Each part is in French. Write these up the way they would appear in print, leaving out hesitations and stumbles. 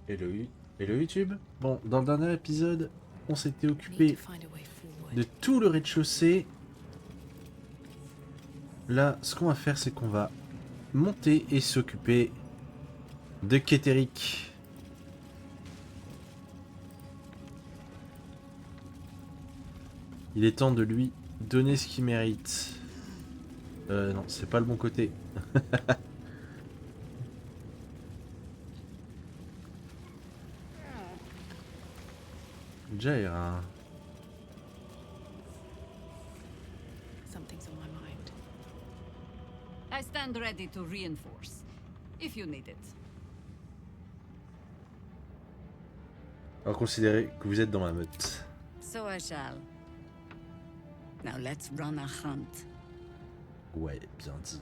Hello, hello YouTube. Bon, dans le dernier épisode, on s'était occupé de tout le rez-de-chaussée. Là, ce qu'on va faire, c'est qu'on va monter et s'occuper de Keterik. Il est temps de lui donner ce qu'il mérite. Non, c'est pas le bon côté. Jair, hein. Something's on my mind. I stand ready to reinforce, if you need it. On va considérer que vous êtes dans ma meute. So I shall. Now let's run a hunt. Ouais, bien dit.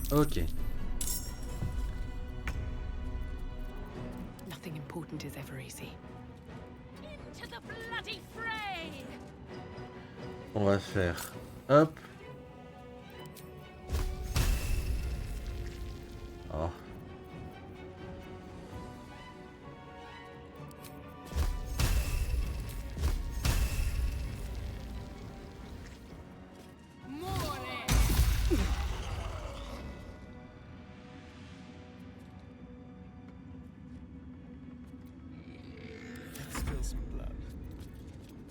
Ok. Nothing important is ever easy. Into the bloody fray! On va faire... Hop. Oh.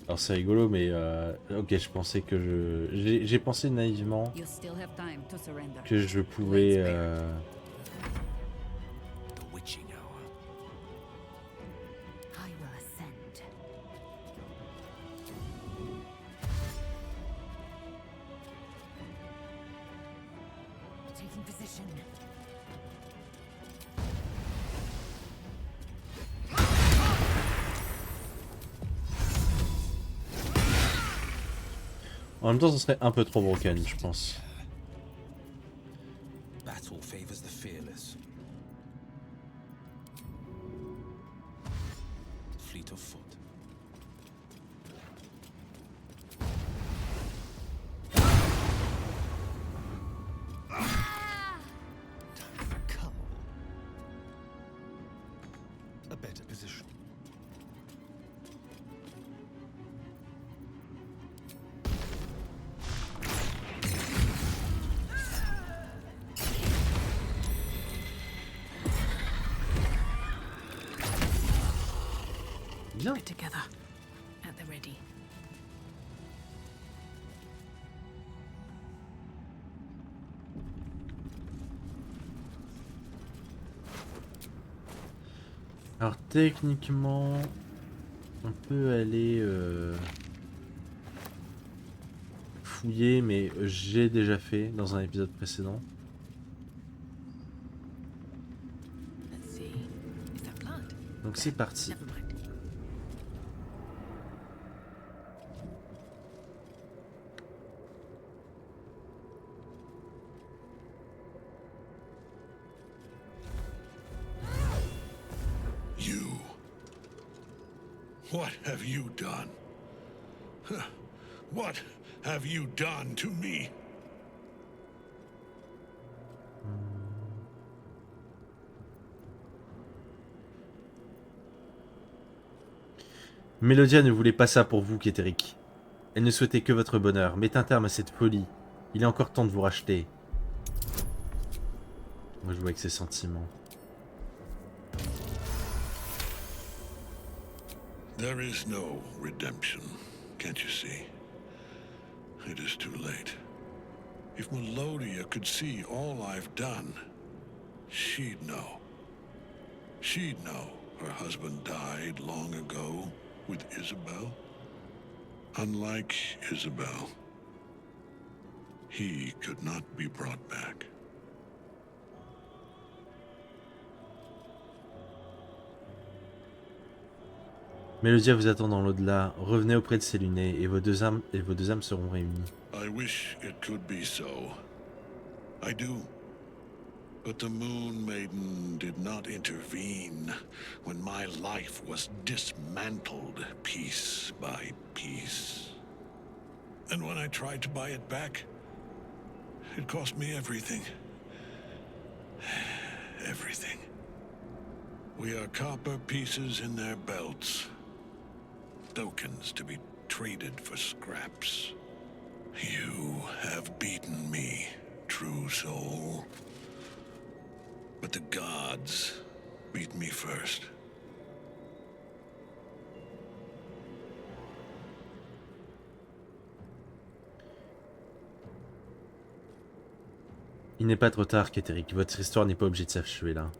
Alors c'est rigolo, mais ok, je pensais que j'ai pensé naïvement You still have time to surrender. que je pouvais The witching hour. I will ascend. Taking position. En même temps, ce serait un peu trop broken, je pense. Battle favors the fearless. Fleet of foot. Time for cover. A better position. Bien. We're together. At the ready. Alors techniquement, on peut aller fouiller, mais j'ai déjà fait dans un épisode précédent. Let's see. Is that plant? Donc c'est parti. Never mind. You. What have you done? Huh. What have you done to me? Mélodia ne voulait pas ça pour vous, Keterik. Elle ne souhaitait que votre bonheur. Mettez un terme à cette folie. Il est encore temps de vous racheter. Moi, je vois avec ses sentiments. There is no redemption, can't you see? It is too late. If Melodia could see all I've done, she'd know. She'd know her husband died long ago with Isabel. Unlike Isabel, he could not be brought back. Mélodie vous attend dans l'au-delà. Revenez auprès de Séluné et vos deux âmes seront réunies. I wish it could be so. I do. But the Moon Maiden did not intervene when my life was dismantled piece by piece. And when I tried to buy it back, it cost me everything. Everything. We are copper pieces in their belts. Tokens to be traded for scraps. You have beaten me, true soul. But the gods beat me first. Il n'est pas trop tard, Keterik. Votre histoire n'est pas obligée de s'achever là.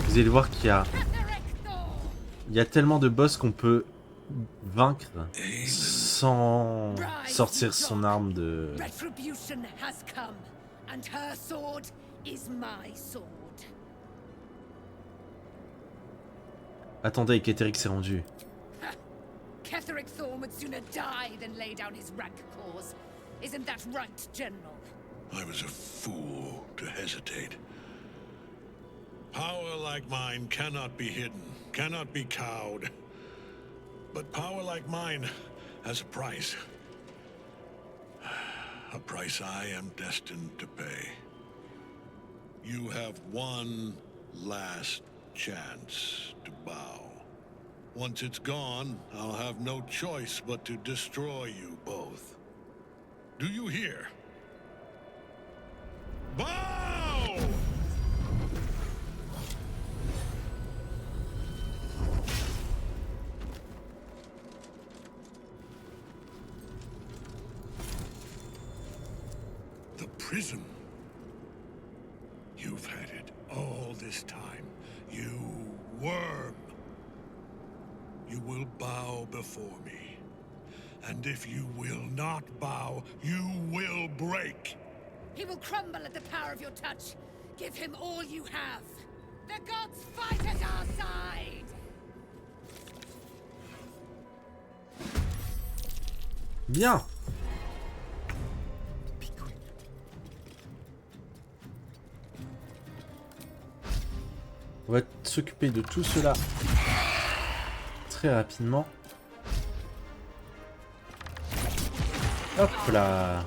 Vous allez voir qu'il y a tellement de boss qu'on peut vaincre sans sortir son arme de... Retribution has come, and her sword is my sword. Attendez, Keterik s'est rendu. Ketheric Thorn would sooner die than lay down his rank cause. Isn't that right, General? I was a fool to hesitate. Power like mine cannot be hidden, cannot be cowed. But power like mine has a price. A price I am destined to pay. You have one last chance to bow. Once it's gone, I'll have no choice but to destroy you both. Do you hear? Bow! The prism. You've had it all this time, you worm. You will bow before me. And if you will not bow, you will break. He will crumble at the power of your touch. Give him all you have. The gods fight at our side! Bien. On va s'occuper de tout cela très rapidement. Hop là.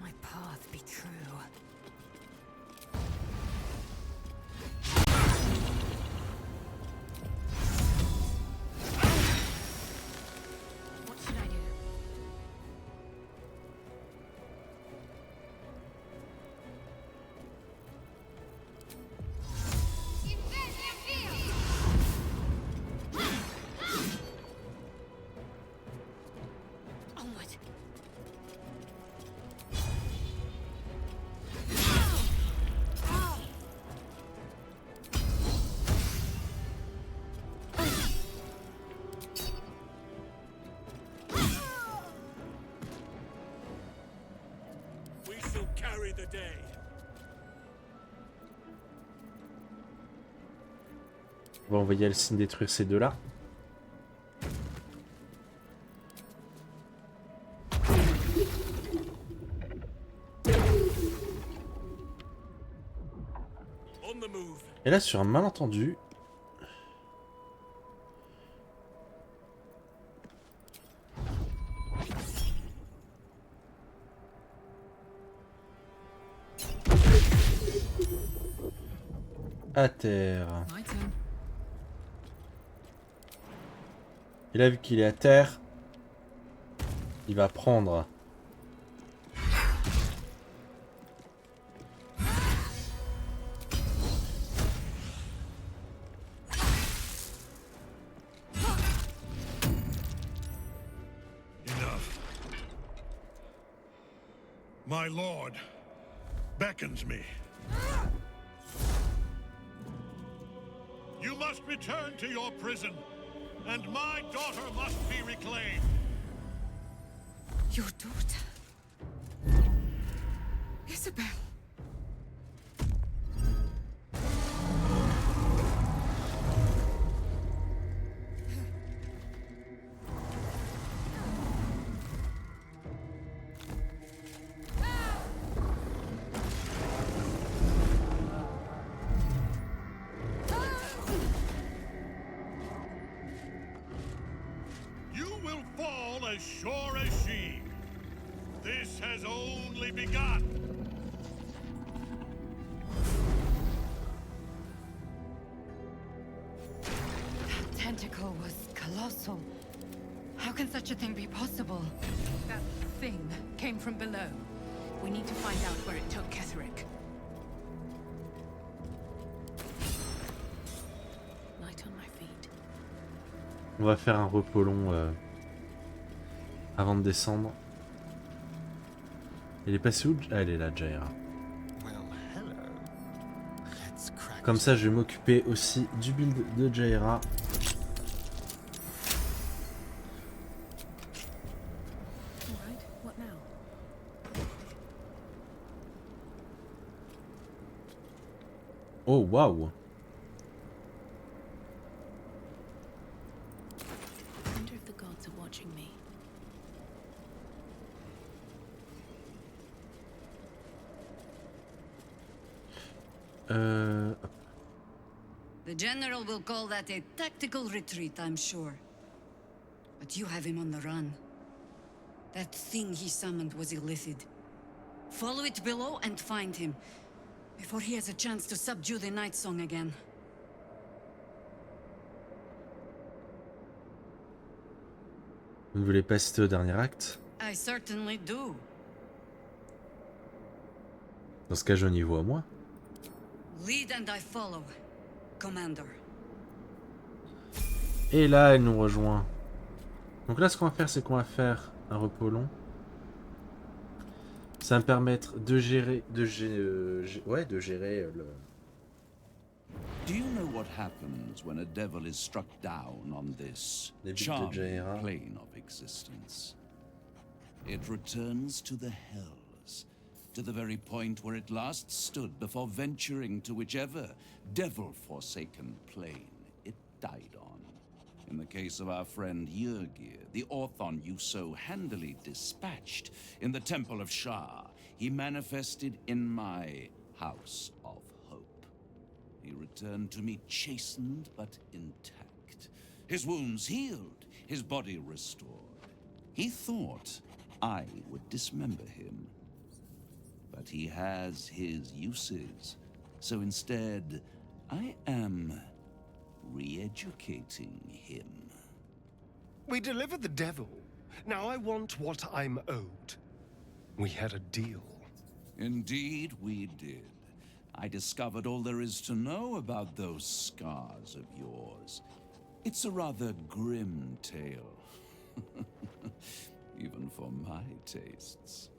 My path be true. What should I do? Onward. We shall carry the day. On va envoyer Alcine détruire ces deux-là. On the move. Et là, sur un malentendu... À terre. My turn. Et là, vu qu'il est à terre, il va prendre... My lord beckons me. You must return to your prison, and my daughter must be reclaimed. Your daughter? Isabel. You will fall as sure as she. This has only begun. That tentacle was colossal. How can such a thing be possible? That thing came from below. We need to find out where it took Ketherick. Light on my feet. On va faire un repos long avant de descendre. Elle est passée où? Ah, elle est là, Jaira. Comme ça, je vais m'occuper aussi du build de Jaira. Alright, what now? Oh, waouh! I wonder if the gods are watching me. The general will call that a tactical retreat, I'm sure. But you have him on the run. That thing he summoned was Illithid. Follow it below and find him, before he has a chance to subdue the Night Song again. Vous ne voulez pas citer au dernier acte? I certainly do. Dans ce cas, je n'y vois moi. Lead and I follow, Commander. Et là, elle nous rejoint. Donc là, ce qu'on va faire, c'est qu'on va faire un repos long. Ça va me permettre de gérer, de gérer le... Do you know what happens when a devil is struck down on this Les buts de charming Jaira. plane of existence? It returns to the hells, to the very point where it last stood before venturing to whichever devil-forsaken plane it died on. In the case of our friend Yrgir, the Orthon you so handily dispatched in the Temple of Shar, he manifested in my House of Hope. He returned to me chastened but intact, his wounds healed, his body restored. He thought I would dismember him. But he has his uses, so instead, I am re-educating him. We delivered the devil. Now I want what I'm owed. We had a deal. Indeed, we did. I discovered all there is to know about those scars of yours. It's a rather grim tale. Even for my tastes.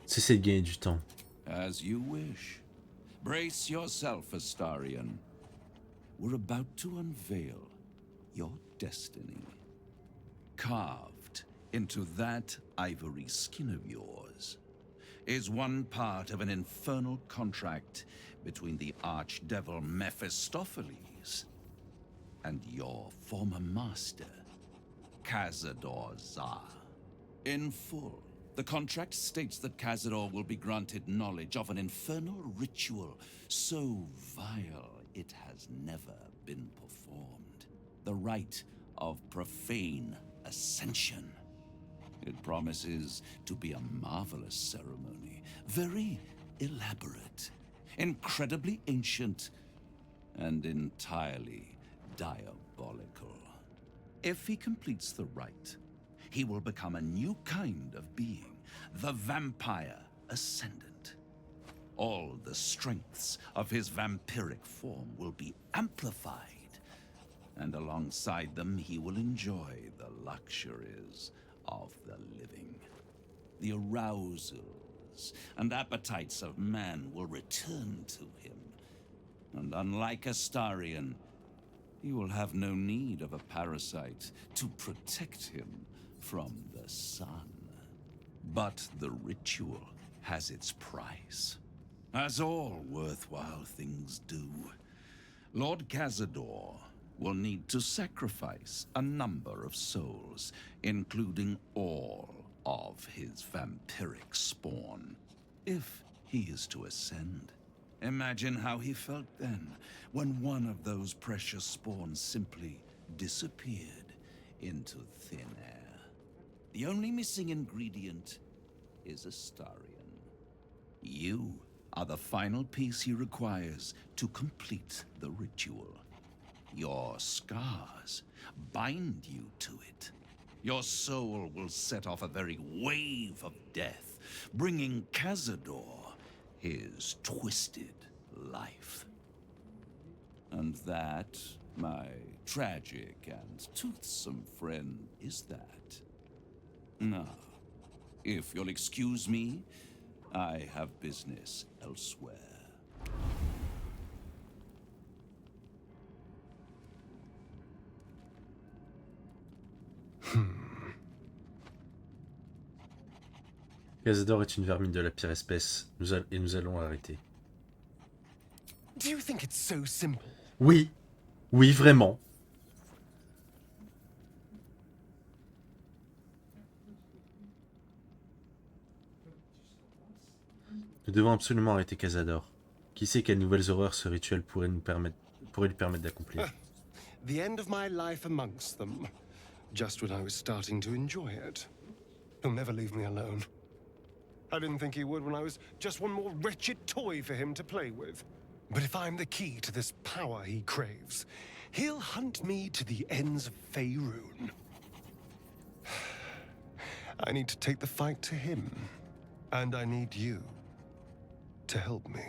C'est de gagner du temps. As you wish. Brace yourself, Astarion. We're about to unveil your destiny. Carved into that ivory skin of yours is one part of an infernal contract between the archdevil Mephistopheles and your former master, Cazador Zar. In full, the contract states that Cazador will be granted knowledge of an infernal ritual so vile it has never been performed. The rite of profane ascension. It promises to be a marvelous ceremony, very elaborate, incredibly ancient, and entirely diabolical. If he completes the rite, he will become a new kind of being, the Vampire Ascendant. All the strengths of his vampiric form will be amplified, and alongside them he will enjoy the luxuries of the living. The arousals and appetites of man will return to him. And unlike Astarion, he will have no need of a parasite to protect him from the sun. But the ritual has its price, as all worthwhile things do. Lord Cazador will need to sacrifice a number of souls, including all of his vampiric spawn, if he is to ascend. Imagine how he felt then, when one of those precious spawns simply disappeared into thin air. The only missing ingredient is Astarion. You are the final piece he requires to complete the ritual. Your scars bind you to it. Your soul will set off a very wave of death, bringing Cazador his twisted life. And that, my tragic and toothsome friend, is that. Now, if you'll excuse me, I have business elsewhere. Cazador est une vermine de la pire espèce, et nous allons l'arrêter. Do you think it's so simple? Oui, oui, vraiment. Nous devons absolument arrêter Cazador. Qui sait quelles nouvelles horreurs ce rituel pourrait lui permettre d'accomplir. The end of my life amongst them. Just when I was starting to enjoy it. He'll never leave me alone. I didn't think he would when I was just one more wretched toy for him to play with. But if I'm the key to this power he craves, he'll hunt me to the ends of Faerun. I need to take the fight to him. And I need you to help me.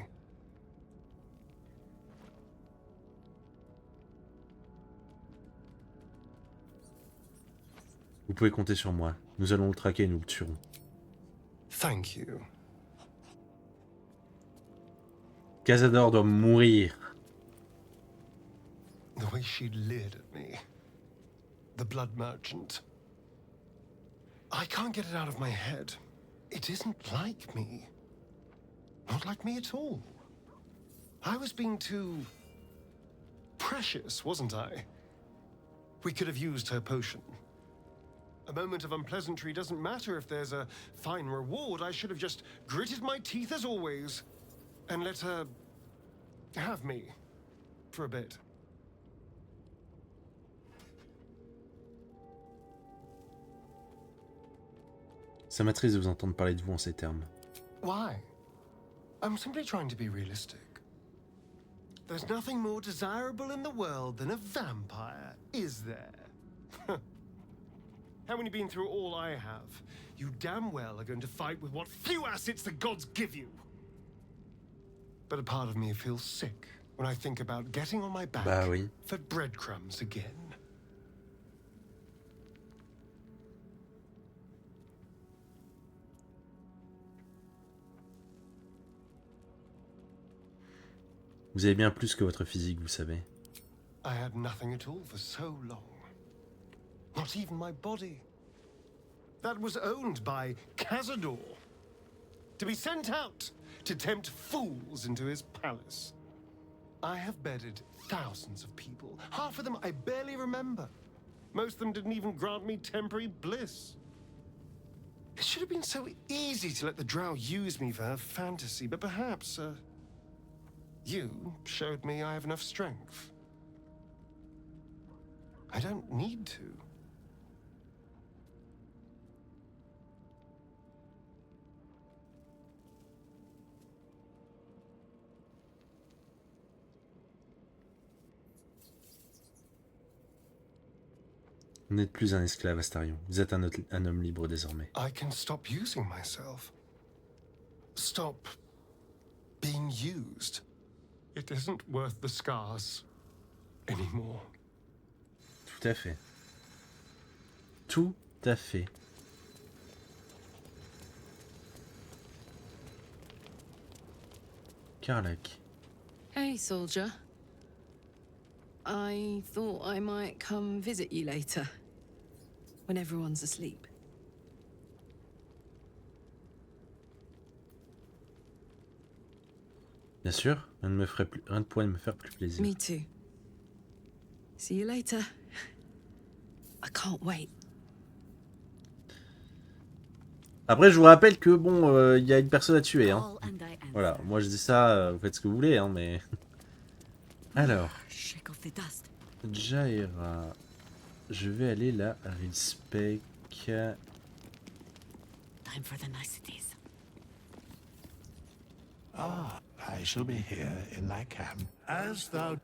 Vous pouvez compter sur moi. Nous allons le traquer et nous le tuerons. Thank you. Cazador doit mourir. The way she leered at me. The blood merchant. I can't get it out of my head. It isn't like me. Not like me at all. I was being too precious, wasn't I? We could have used her potion. A moment of unpleasantry doesn't matter if there's a fine reward. I should have just gritted my teeth as always and let her have me for a bit. Ça m'attriste de vous entendre parler de vous en ces termes. Why? I'm simply trying to be realistic. There's nothing more desirable in the world than a vampire, is there? Haven't you been through all I have? You damn well are going to fight with what few assets the gods give you. But a part of me feels sick when I think about getting on my back Bah oui. for breadcrumbs again. Vous avez bien plus que votre physique, vous savez. I had nothing at all for so long. Not even my body. That was owned by Cazador. To be sent out to tempt fools into his palace. I have bedded thousands of people. Half of them I barely remember. Most of them didn't even grant me temporary bliss. It should have been so easy to let the Drow use me for her fantasy, but perhaps, you showed me I have enough strength. I don't need to. Vous n'êtes plus un esclave, Astarion. Vous êtes un homme libre désormais. I can stop using myself. Stop being used. It isn't worth the scars anymore. Tout à fait. Tout à fait. Karlach. Hey, soldier. I thought I might come visit you later, when everyone's asleep. Bien sûr, rien ne pourrait me faire plus plaisir. Me too. See you later. I can't wait. Après, je vous rappelle que bon, il y a une personne à tuer, hein. Voilà, moi je dis ça, vous faites ce que vous voulez, hein, mais... Alors, Jaira, je vais aller la respec. Time for the niceties. Ah, I shall be here in thy camp, as thou...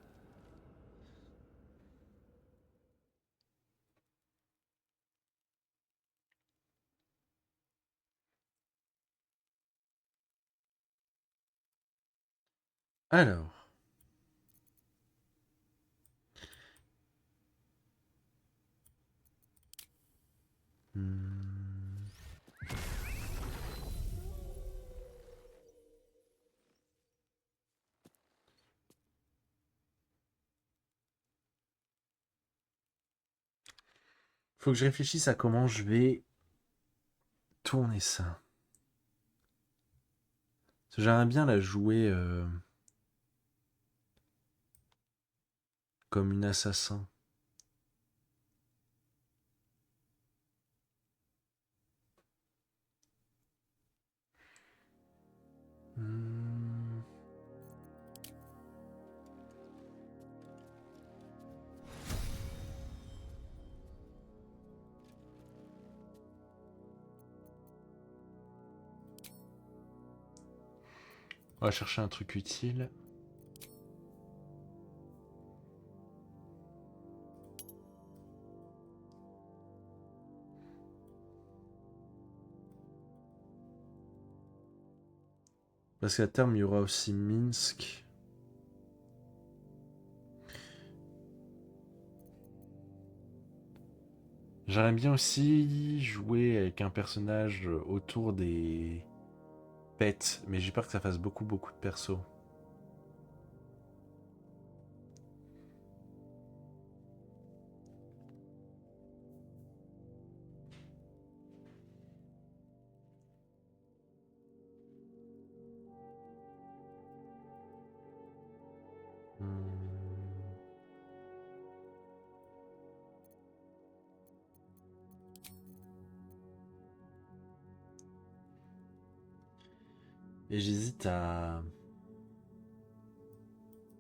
Alors. Faut que je réfléchisse à comment je vais tourner ça. Parce que j'aimerais bien la jouer comme une assassin. On va chercher un truc utile. Parce qu'à terme, il y aura aussi Minsk. J'aimerais bien aussi jouer avec un personnage autour des pets, mais j'ai peur que ça fasse beaucoup de persos. Et j'hésite à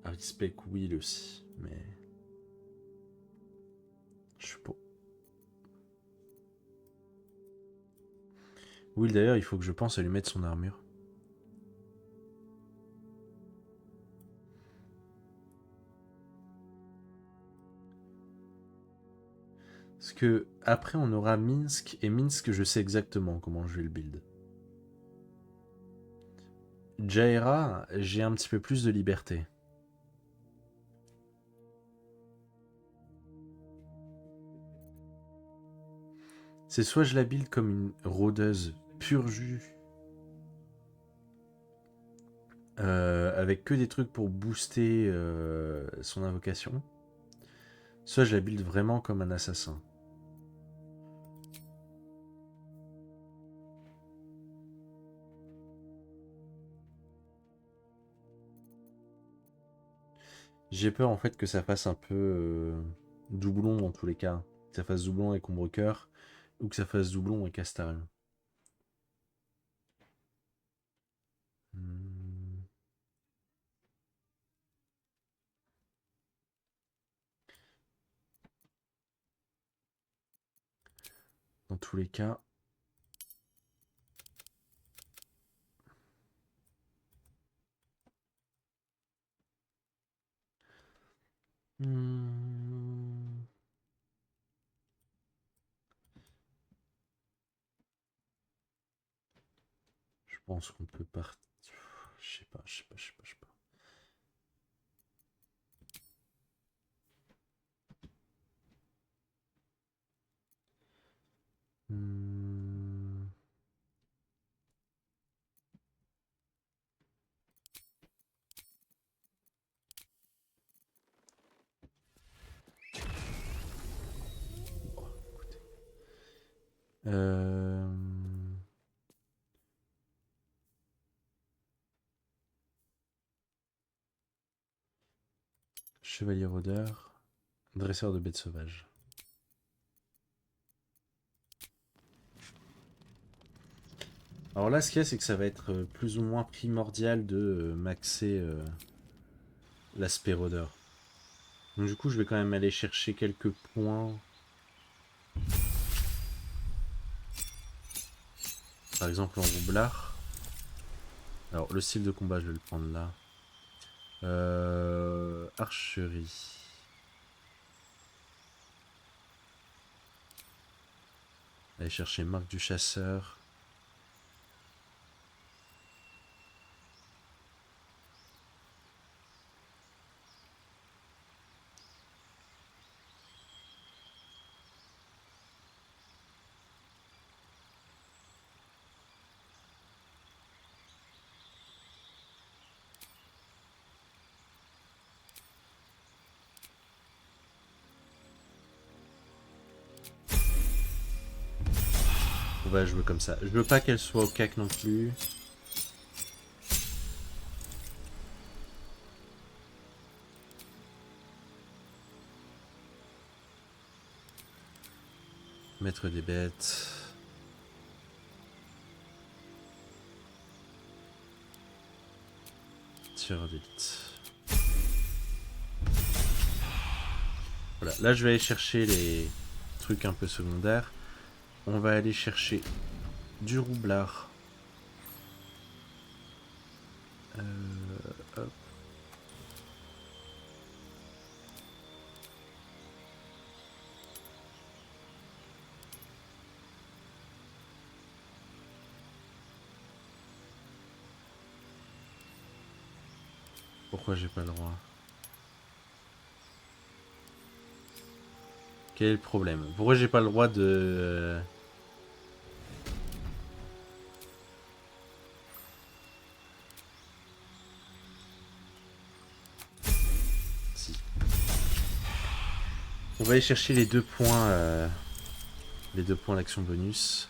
respect Will aussi, mais je suis pas. Will d'ailleurs, il faut que je pense à lui mettre son armure. Parce que après on aura Minsk, et Minsk je sais exactement comment je vais le build. Jaira, j'ai un petit peu plus de liberté. C'est soit je la build comme une rôdeuse pur jus, avec que des trucs pour booster son invocation, soit je la build vraiment comme un assassin. J'ai peur en fait que ça fasse un peu doublon dans tous les cas. Que ça fasse doublon avec Ombre-Cœur ou que ça fasse doublon avec Astarion. Dans tous les cas. Je pense qu'on peut partir. Je sais pas. Chevalier rôdeur, dresseur de bêtes sauvages. Alors là, ce qu'il y a, c'est que ça va être plus ou moins primordial de maxer l'aspect rôdeur. Donc du coup, je vais quand même aller chercher quelques points. Par exemple, en roublard. Alors, le style de combat, je vais le prendre là. Archerie. Aller chercher marque du chasseur. On va jouer comme ça. Je veux pas qu'elle soit au cac non plus. Maître des bêtes. Tireur d'élite. Voilà, là je vais aller chercher les trucs un peu secondaires. On va aller chercher du roublard. Hop. Pourquoi j'ai pas le droit? Quel est le problème? Pourquoi j'ai pas le droit de... Si. On va aller chercher les 2 points... les 2 points d'action bonus.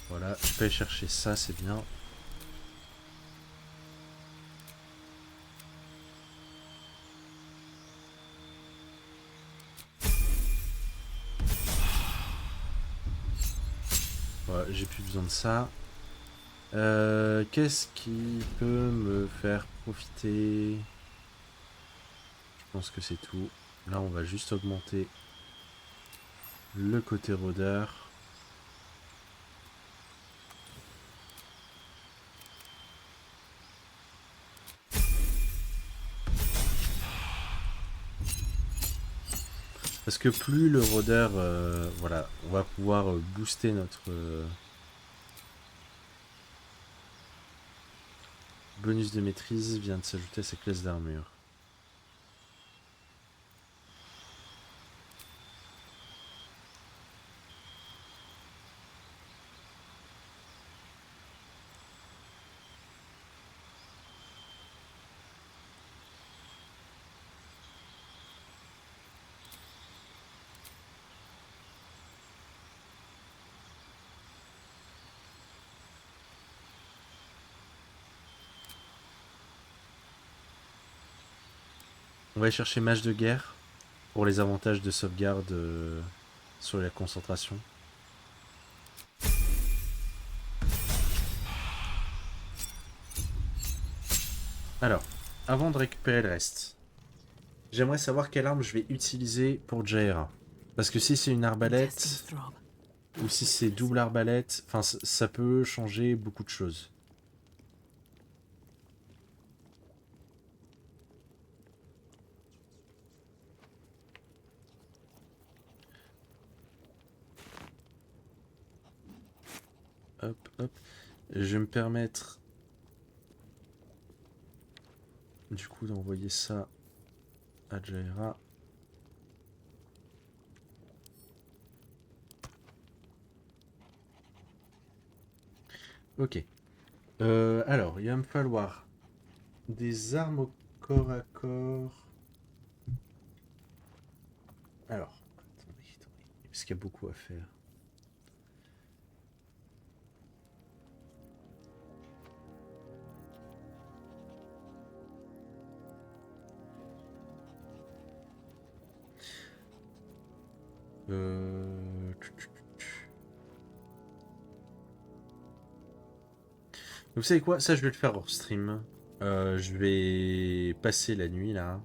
Voilà, je peux aller chercher ça, c'est bien. Voilà, j'ai plus besoin de ça. Qu'est-ce qui peut me faire profiter? Je pense que c'est tout. Là, on va juste augmenter le côté rôdeur. Parce que plus le rôdeur, voilà, on va pouvoir booster notre bonus de maîtrise vient de s'ajouter à sa classe d'armure. On va aller chercher mage de guerre pour les avantages de sauvegarde sur la concentration. Alors, avant de récupérer le reste, j'aimerais savoir quelle arme je vais utiliser pour Jaira. Parce que si c'est une arbalète, ou si c'est double arbalète, enfin ça peut changer beaucoup de choses. hop, hop. Je vais me permettre du coup d'envoyer ça à Jaira. Ok. Alors, il va me falloir des armes au corps à corps. Alors, attendez, parce qu'il y a beaucoup à faire. Vous savez quoi? Ça, je vais le faire hors stream. Je vais passer la nuit là.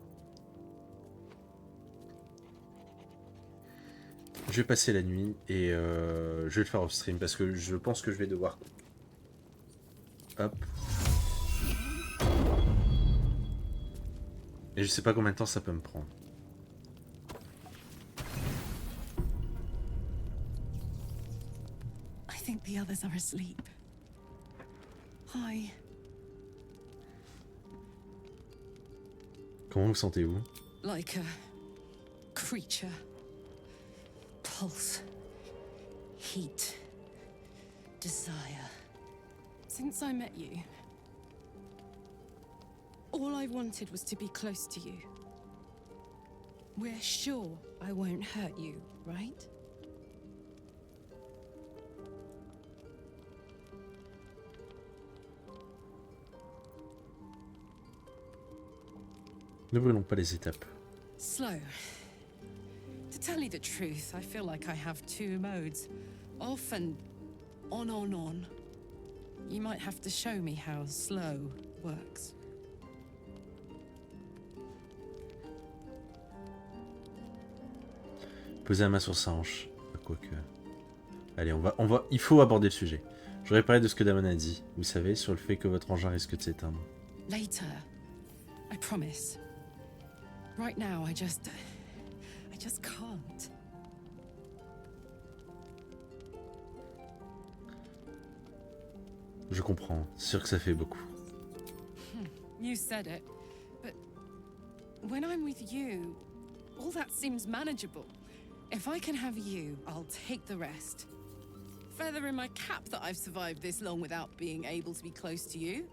Je vais passer la nuit et je vais le faire off stream parce que je pense que je vais devoir. Hop. Et je sais pas combien de temps ça peut me prendre. I think the others are asleep. Hi. Comment vous sentez-vous? Like a creature. Pulse. Heat. Desire. Since I met you, all I wanted was to be close to you. We're sure I won't hurt you, right? Ne brûlons pas les étapes. Slow. To tell you the truth, I feel like I have two modes. Off and on. You might have to show me how slow works. Poser la main sur sa hanche. Quoique. Allez, il faut aborder le sujet. J'aurais parlé de ce que Damon a dit, vous savez, sur le fait que votre engin risque de s'éteindre. Later. I promise. Right now, I just can't. Je comprends, c'est sûr que ça fait beaucoup. You said it, but when I'm with you, all that seems manageable. If I can have you, I'll take the rest. Feather in my cap that I've survived this long without being able to be close to you.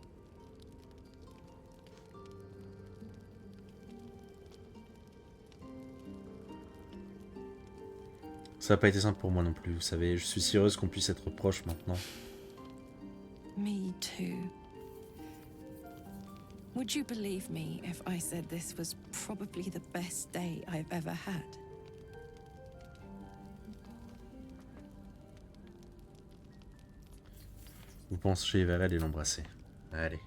Ça n'a pas été simple pour moi non plus, vous savez. Je suis si heureuse qu'on puisse être proches maintenant. Me too. Would you believe me if I said this was probably the best day I've ever had? Vous penchez vers elle et l'embrasser. Allez.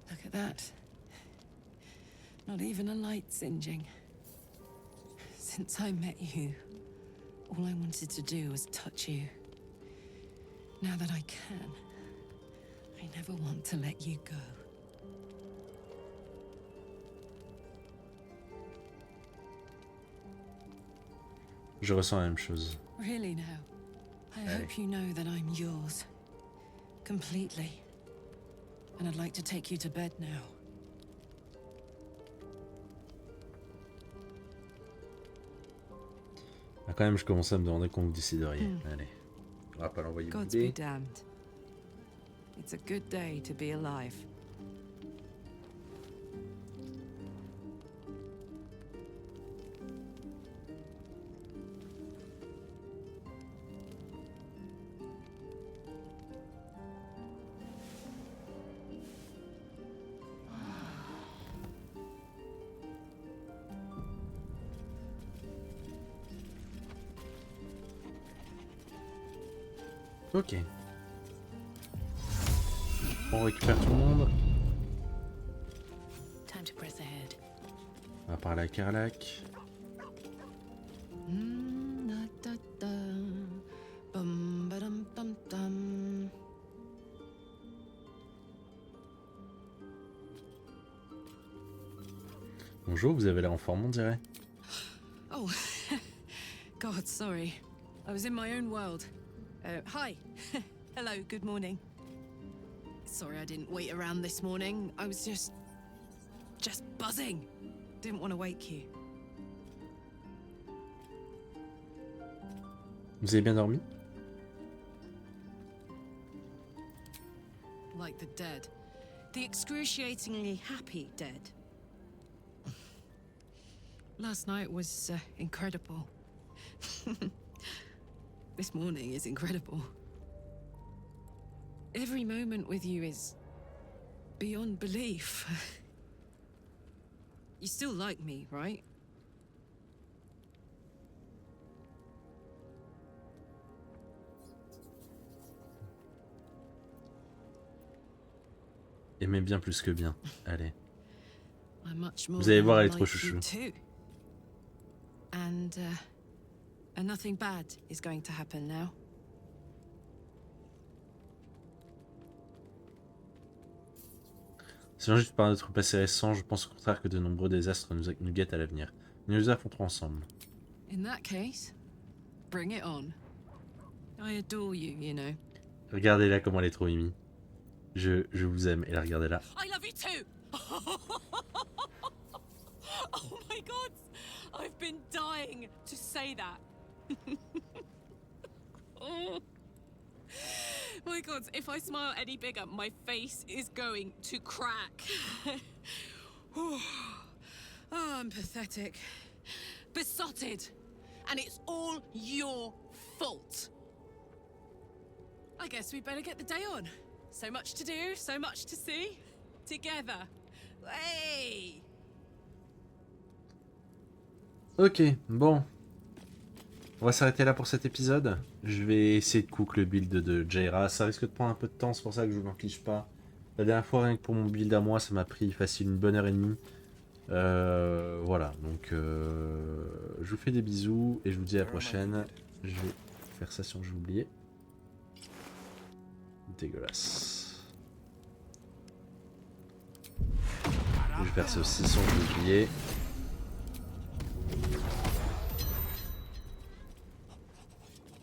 Look at that. Not even a light singeing. Since I met you, all I wanted to do was touch you. Now that I can, I never want to let you go. Je ressens la même chose. Really now, I hope you know that I'm yours. Completely. And I'd like to take you to bed now. Ah, quand même, je commence à me demander quand vous décideriez. Allez. On va pas l'envoyer Gods bouler. be damned. It's a good day to be alive. Ok. On récupère tout le monde. Time to press ahead. On va parler à Karlach. bonjour, vous avez l'air en forme, on dirait. Oh, God, sorry. I was in my own world. Hi. Hello, good morning. Sorry I didn't wait around this morning. I was just buzzing. Didn't want to wake you. Vous avez bien dormi? Like the dead. The excruciatingly happy dead. Last night was incredible. This morning is incredible. Every moment with you is beyond belief. You still like me, right? Aimez bien plus que bien. Allez. I'm much more Vous allez voir, elle est than trop like you chouchou. too. And nothing bad is going to happen now. Sinon, juste par notre passé récent, je pense au contraire que de nombreux désastres nous guettent à l'avenir. Nous les affronterons ensemble. In that case, bring it on. I adore you, you know. Regardez-la comment elle est trop mimi. Je vous aime. Et là, regardez-la. I love you too. Oh my God, I've been dying to say that. Oh. My God, if I smile any bigger, my face is going to crack. Oh, I'm pathetic. Besotted. And it's all your fault. I guess we better get the day on. So much to do, so much to see. Together. Hey! Ok, bon. On va s'arrêter là pour cet épisode. Je vais essayer de cook le build de Jaira. Ça risque de prendre un peu de temps, c'est pour ça que je vous l'empêche pas. La dernière fois, rien que pour mon build à moi, ça m'a pris facile une bonne heure et demie. Voilà, donc je vous fais des bisous et je vous dis à la prochaine. Je vais faire ça si j'ai oublié. Dégueulasse. Je vais faire ça aussi sans oublier.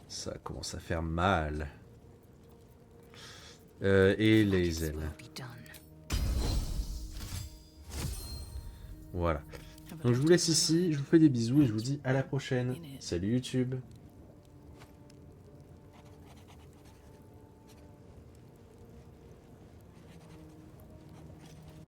Ça commence à faire mal. Et les ailes. Voilà. Donc je vous laisse ici, je vous fais des bisous et je vous dis à la prochaine. Salut YouTube.